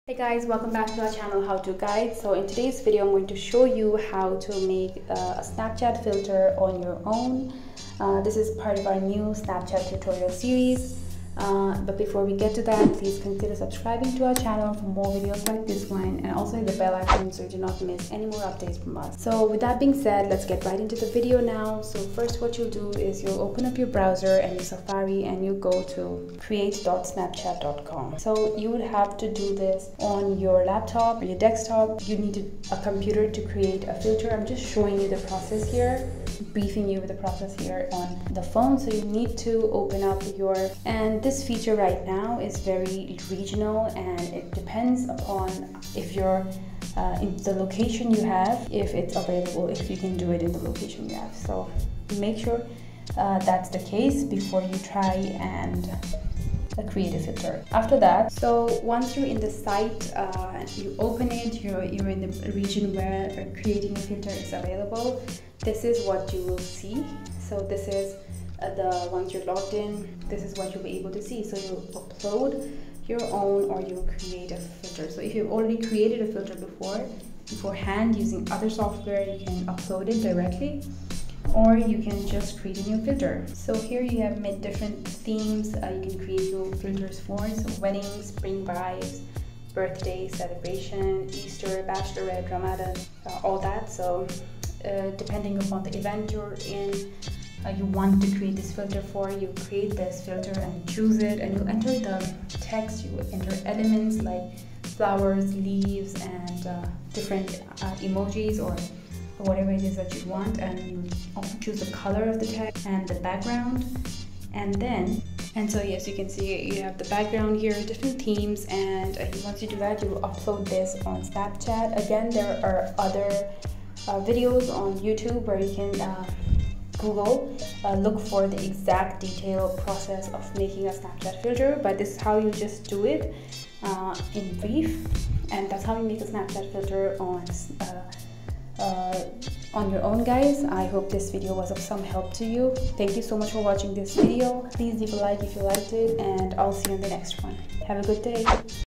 Hey guys, welcome back to our channel How To Guide. So in today's video I'm going to show you how to make a Snapchat filter on your own. This is part of our new Snapchat tutorial series. But before we get to that, please consider subscribing to our channel for more videos like this one, and also hit the bell icon so you do not miss any more updates from us. So with that being said, let's get right into the video now. So first what you'll do is you'll open up your browser and your Safari and you go to create.snapchat.com. So you would have to do this on your laptop or your desktop. You need a computer to create a filter. I'm just showing you the process here, briefing you with the process here on the phone. So you need to open up and this feature right now is very regional, and it depends upon if you're in the location you have, if it's available, if you can do it in the location you have. So make sure that's the case before you try and create a filter. After that, so once you're in the site, you open it, you're in the region where creating a filter is available, this is what you will see. So this is once you're logged in, this is what you'll be able to see. So you'll upload your own or you'll create a filter. So if you've already created a filter beforehand using other software, you can upload it directly, or you can just create a new filter. So here you have made different themes you can create your filters for. So weddings, spring vibes, birthday celebration, Easter, bachelorette, Ramadan, all that. So depending upon the event you're in, you want to create this filter for, you create this filter and choose it, and you enter the text, you enter elements like flowers, leaves, and different emojis or whatever it is that you want, and you also choose the color of the text and the background. And so yes, you can see you have the background here, different themes, and once you do that, you will upload this on Snapchat. Again, there are other videos on YouTube where you can Google, look for the exact detailed process of making a Snapchat filter, but this is how you just do it in brief, and that's how you make a Snapchat filter on your own, guys. I hope this video was of some help to you. Thank you so much for watching this video. Please leave a like if you liked it, and I'll see you in the next one. Have a good day.